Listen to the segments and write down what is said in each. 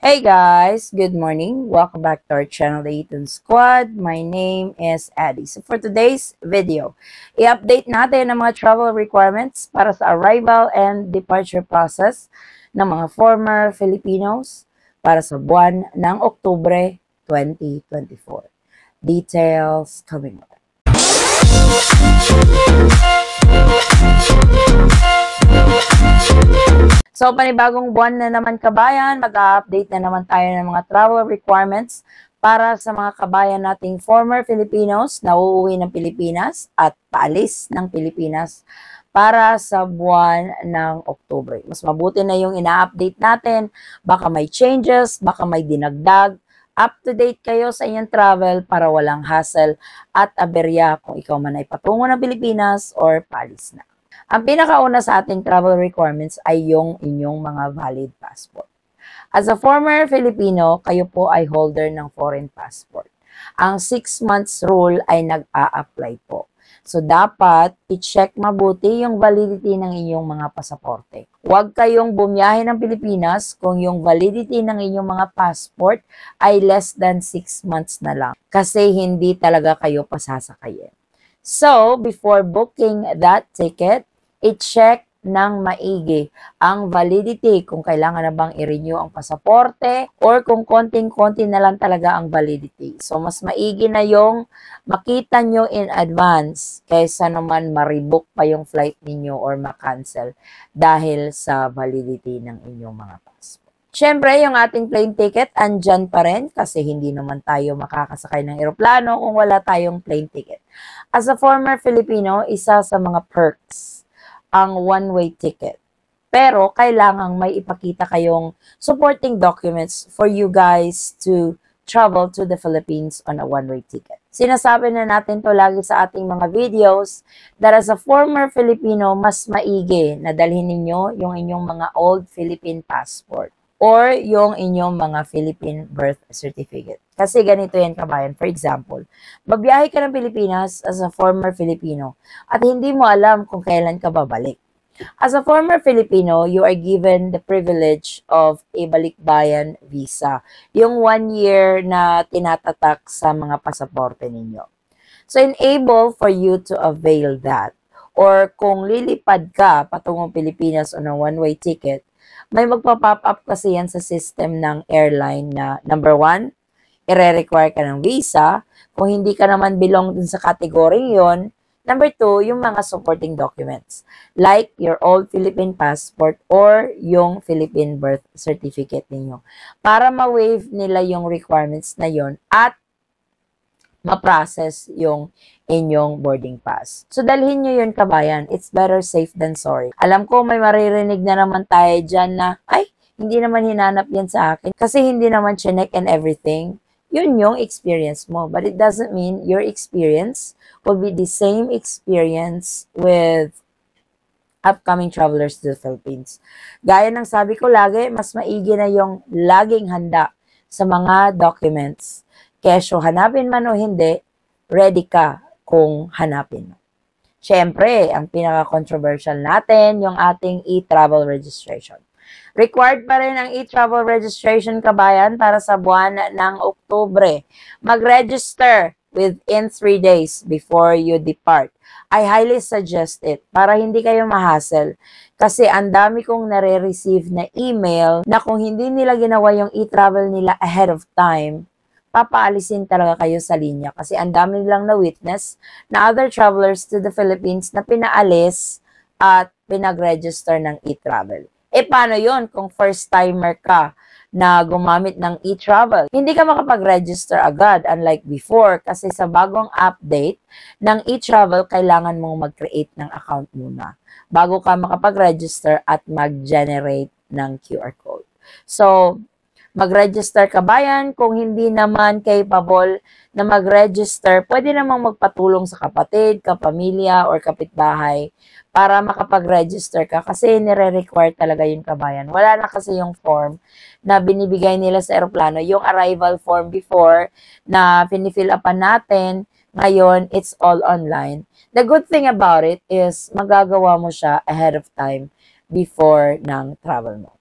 Hey guys, good morning. Welcome back to our channel, The Eaton Squad. My name is Addie. So for today's video, i-update natin ang mga travel requirements para sa arrival and departure process ng mga former Filipinos para sa buwan ng Oktubre 2024. Details coming up. So, panibagong buwan na naman kabayan, mag-update na naman tayo ng mga travel requirements para sa mga kabayan nating former Filipinos na uuwi ng Pilipinas at paalis ng Pilipinas para sa buwan ng Oktubre. Mas mabuti na yung ina-update natin, baka may changes, baka may dinagdag, up-to-date kayo sa inyong travel para walang hassle at aberya kung ikaw man ay patungo ng Pilipinas or paalis na. Ang pinakauna sa ating travel requirements ay yung inyong mga valid passport. As a former Filipino, kayo po ay holder ng foreign passport. Ang 6 months rule ay nag-a-apply po. So, dapat i-check mabuti yung validity ng inyong mga pasaporte. Huwag kayong bumiyahe ng Pilipinas kung yung validity ng inyong mga passport ay less than 6 months na lang. Kasi hindi talaga kayo pasasakayin. So, before booking that ticket, i-check ng maigi ang validity kung kailangan na bang i-renew ang pasaporte or kung konting-konti na lang talaga ang validity. So, mas maigi na yung makita nyo in advance kaysa naman ma-rebook pa yung flight ninyo or ma-cancel dahil sa validity ng inyong mga passport. Siyempre, yung ating plane ticket andyan pa rin kasi hindi naman tayo makakasakay ng eroplano kung wala tayong plane ticket. As a former Filipino, isa sa mga perks ang one-way ticket. Pero, kailangang may ipakita kayong supporting documents for you guys to travel to the Philippines on a one-way ticket. Sinasabi na natin to lagi sa ating mga videos that as a former Filipino, mas maigi na dalhin ninyo yung inyong mga old Philippine passport or yung inyong mga Philippine birth certificate. Kasi ganito yan kabayan. For example, babiyahe ka ng Pilipinas as a former Filipino at hindi mo alam kung kailan ka babalik. As a former Filipino, you are given the privilege of a balikbayan visa. Yung 1 year na tinatatak sa mga pasaporte ninyo. So, enable for you to avail that. Or kung lilipad ka patungong Pilipinas on a one-way ticket, may magpa-pop up kasi yan sa system ng airline na number 1, i-require ka ng visa. Kung hindi ka naman belong dun sa category yon, number 2, yung mga supporting documents. Like your old Philippine passport or yung Philippine birth certificate ninyo. Para ma-waive nila yung requirements na yon at ma-process yung inyong boarding pass. So, dalhin nyo yun kabayan. It's better safe than sorry. Alam ko may maririnig na naman tayo dyan na, ay, hindi naman hinanap yan sa akin. Kasi hindi naman chinek and everything. Yun yung experience mo. But it doesn't mean your experience will be the same experience with upcoming travelers to the Philippines. Gaya ng sabi ko lagi, mas maigi na yung laging handa sa mga documents. Kesyo hanapin man o hindi, ready ka kung hanapin mo. Siyempre, ang pinaka-controversial natin, yung ating e-travel registration. Required pa rin ang e-travel registration kabayan para sa buwan ng Oktubre. Mag-register within 3 days before you depart. I highly suggest it para hindi kayo ma-hassle. Kasi ang dami kong nare-receive na email na kung hindi nila ginawa yung e-travel nila ahead of time, papaalisin talaga kayo sa linya. Kasi ang dami nilang na-witness na other travelers to the Philippines na pinaalis at pinag-register ng e-travel. Eh, paano yon kung first-timer ka na gumamit ng e-travel? Hindi ka makapag-register agad, unlike before, kasi sa bagong update ng e-travel, kailangan mong mag-create ng account muna bago ka makapag-register at mag-generate ng QR code. So, mag-register kabayan. Kung hindi naman capable na mag-register, pwede namang magpatulong sa kapatid, kapamilya, or kapitbahay para makapag-register ka kasi nire-require talaga yung kabayan. Wala na kasi yung form na binibigay nila sa aeroplano. Yung arrival form before na pinifill upan natin, ngayon, it's all online. The good thing about it is magagawa mo siya ahead of time before ng travel mo.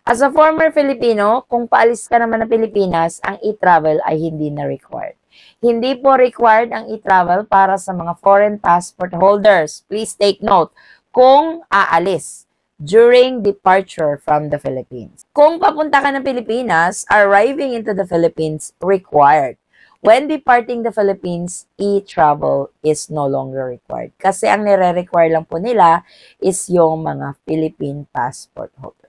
As a former Filipino, kung paalis ka naman ng Pilipinas, ang e-travel ay hindi na required. Hindi po required ang e-travel para sa mga foreign passport holders. Please take note, kung aalis during departure from the Philippines. Kung papunta ka ng Pilipinas, arriving into the Philippines required. When departing the Philippines, e-travel is no longer required. Kasi ang nire-require lang po nila is yung mga Philippine passport holders.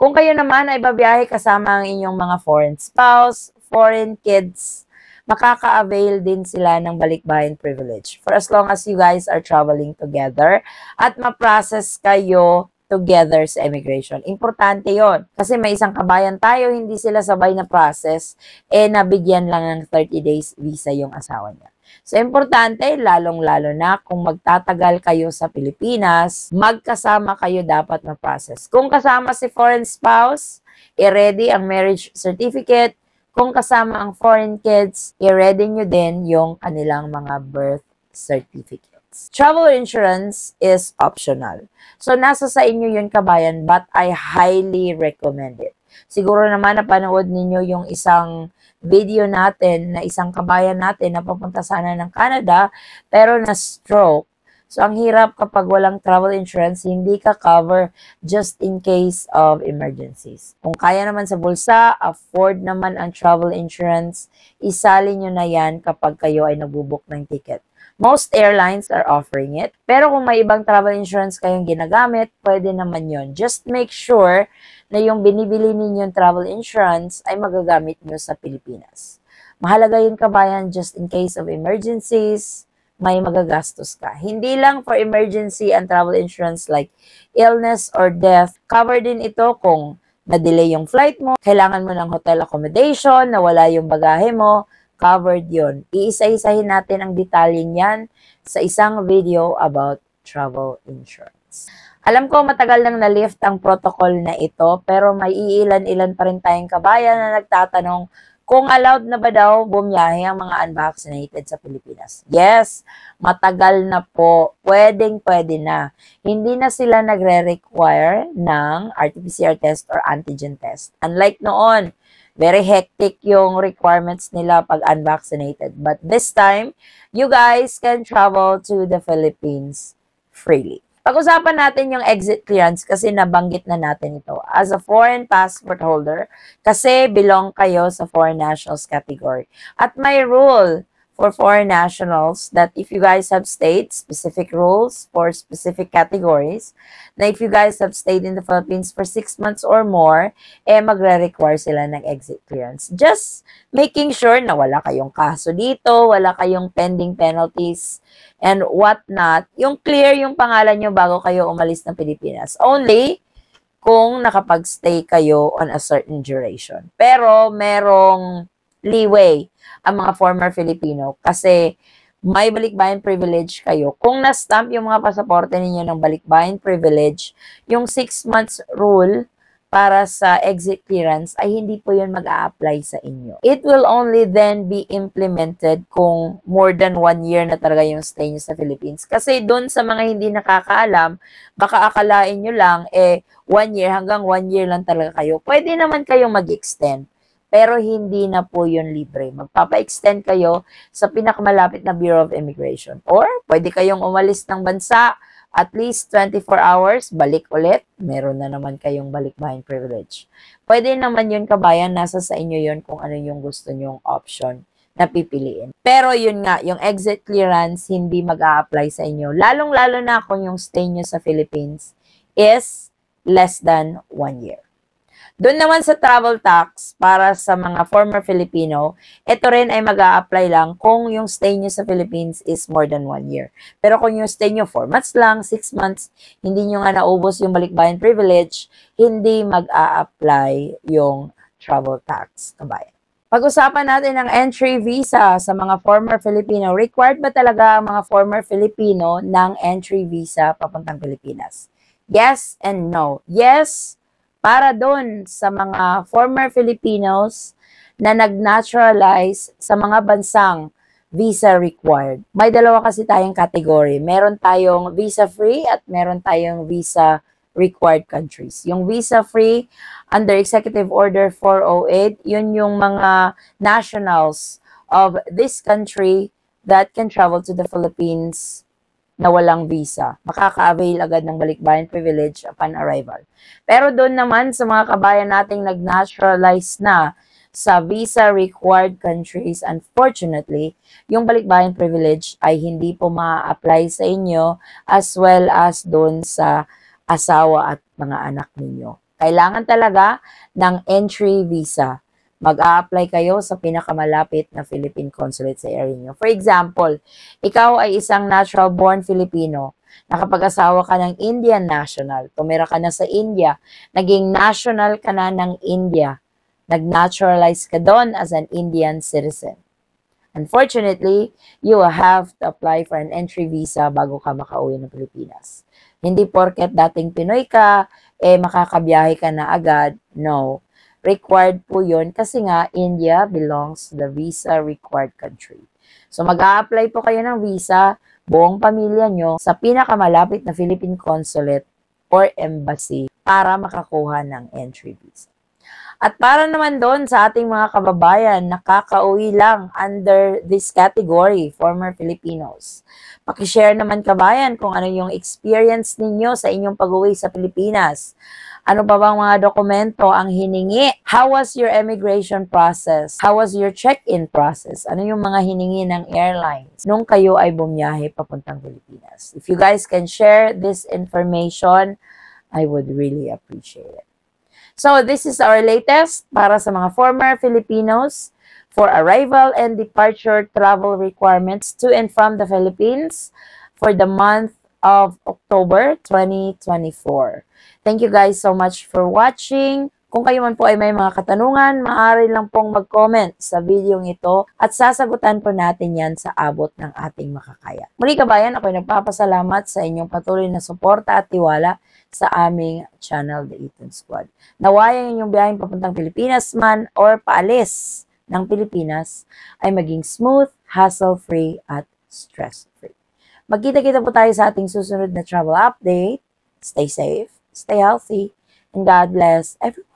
Kung kayo naman ay babiyahe kasama ang inyong mga foreign spouse, foreign kids, makaka-avail din sila ng balikbayan privilege for as long as you guys are traveling together at ma-process kayo together sa immigration. Importante yon kasi may isang kabayan tayo, hindi sila sabay na process, nabigyan lang ng 30 days visa yung asawa niya. So, importante, lalong-lalo na kung magtatagal kayo sa Pilipinas, magkasama kayo dapat ma-process. Kung kasama si foreign spouse, i-ready ang marriage certificate. Kung kasama ang foreign kids, i-ready nyo din yung kanilang mga birth certificates. Travel insurance is optional. So, nasa sa inyo yun, kabayan, but I highly recommend it. Siguro naman napanood ninyo yung isang video natin na isang kabayan natin na papunta sana ng Canada pero na-stroke. So, ang hirap kapag walang travel insurance, hindi ka cover just in case of emergencies. Kung kaya naman sa bulsa, afford naman ang travel insurance, isali nyo na yan kapag kayo ay nagbubook ng ticket. Most airlines are offering it. Pero kung may ibang travel insurance kayong ginagamit, pwede naman yon. Just make sure na yung binibili ninyong travel insurance ay magagamit nyo sa Pilipinas. Mahalaga yun, kabayan, just in case of emergencies, may magagastos ka. Hindi lang for emergency and travel insurance like illness or death. Cover din ito kung na-delay yung flight mo, kailangan mo ng hotel accommodation, nawala yung bagahe mo, covered yon. Iisa-isahin natin ang detalyeng yan sa isang video about travel insurance. Alam ko matagal nang na-lift ang protocol na ito, pero may iilan-ilan pa rin tayong kabayan na nagtatanong kung allowed na ba daw bumiyahe ang mga unvaccinated sa Pilipinas. Yes, matagal na po. Pwedeng-pwede na. Hindi na sila nagre-require ng RT-PCR test or antigen test. Unlike noon, very hectic yung requirements nila pag unvaccinated. But this time, you guys can travel to the Philippines freely. Pag-usapan natin yung exit clearance kasi nabanggit na natin ito. As a foreign passport holder, kasi belong kayo sa foreign nationals category. At may rule for foreign nationals that if you guys have stayed, specific rules for specific categories, na if you guys have stayed in the Philippines for 6 months or more, magre-require sila ng exit clearance. Just making sure na wala kayong kaso dito, wala kayong pending penalties, and whatnot. Yung clear yung pangalan nyo bago kayo umalis ng Pilipinas. Only kung nakapag-stay kayo on a certain duration. Pero merong leeway ang mga former Filipino kasi may balikbayan privilege kayo. Kung na-stamp yung mga pasaporte ninyo ng balikbayan privilege, yung 6 months rule para sa exit clearance ay hindi po yun mag-a-apply sa inyo. It will only then be implemented kung more than 1 year na talaga yung stay nyo sa Philippines. Kasi doon sa mga hindi nakakaalam, baka akalain nyo lang, 1 year hanggang 1 year lang talaga kayo. Pwede naman kayong mag-extend. Pero hindi na po yun libre. Magpapa-extend kayo sa pinakamalapit na Bureau of Immigration. Or pwede kayong umalis ng bansa at least 24 hours, balik ulit, meron na naman kayong balikbayan privilege. Pwede naman yun, kabayan, nasa sa inyo yun kung ano yung gusto nyong option na pipiliin. Pero yun nga, yung exit clearance hindi mag-a-apply sa inyo. Lalong-lalo na kung yung stay nyo sa Philippines is less than 1 year. Doon naman sa travel tax, para sa mga former Filipino, ito rin ay mag-a-apply lang kung yung stay nyo sa Philippines is more than 1 year. Pero kung yung stay nyo 4 months lang, 6 months, hindi nyo nga naubos yung balikbayan privilege, hindi mag-a-apply yung travel tax, kabayan. Pag-usapan natin ang entry visa sa mga former Filipino. Required ba talaga ang mga former Filipino ng entry visa papuntang Pilipinas? Yes and no. Yes, para doon sa mga former Filipinos na nag-naturalize sa mga bansang visa required. May dalawa kasi tayong category. Meron tayong visa-free at meron tayong visa required countries. Yung visa-free under Executive Order 408, yun yung mga nationals of this country that can travel to the Philippines na walang visa. Makaka-avail agad ng balikbayan privilege upon arrival. Pero doon naman sa mga kabayan nating nag-naturalize na sa visa-required countries, unfortunately, yung balikbayan privilege ay hindi po ma-apply sa inyo as well as doon sa asawa at mga anak ninyo. Kailangan talaga ng entry visa. Mag-a-apply kayo sa pinakamalapit na Philippine Consulate sa area nyo. For example, ikaw ay isang natural-born Filipino, nakapag-asawa ka ng Indian national, tumira ka na sa India, naging national ka na ng India, nag-naturalize ka doon as an Indian citizen. Unfortunately, you will have to apply for an entry visa bago ka makauwi ng Pilipinas. Hindi porket dating Pinoy ka, makakabiyahe ka na agad. No. Required po yun kasi nga India belongs to the visa-required country. So mag-a-apply po kayo ng visa, buong pamilya nyo, sa pinakamalapit na Philippine Consulate or Embassy para makakuha ng entry visa. At para naman doon sa ating mga kababayan, nakakauwi lang under this category, former Filipinos. Pakishare naman kabayan kung ano yung experience ninyo sa inyong pag-uwi sa Pilipinas. Ano pa bang mga dokumento ang hiningi? How was your immigration process? How was your check-in process? Ano yung mga hiningi ng airlines nung kayo ay bumiyahe papuntang Pilipinas? If you guys can share this information, I would really appreciate it. So, this is our latest para sa mga former Filipinos for arrival and departure travel requirements to and from the Philippines for the month of October 2024. Thank you guys so much for watching. Kung kayo man po ay may mga katanungan, maaari lang pong mag-comment sa video ito at sasagutan po natin yan sa abot ng ating makakaya. Muli kabayan, ako'y nagpapasalamat sa inyong patuloy na suporta at tiwala sa aming channel, The Eaton Squad. Nawayang inyong biyaheng papuntang Pilipinas man or paalis ng Pilipinas ay maging smooth, hassle-free at stress-free. Magkita-kita po tayo sa ating susunod na travel update. Stay safe, stay healthy, and God bless everyone.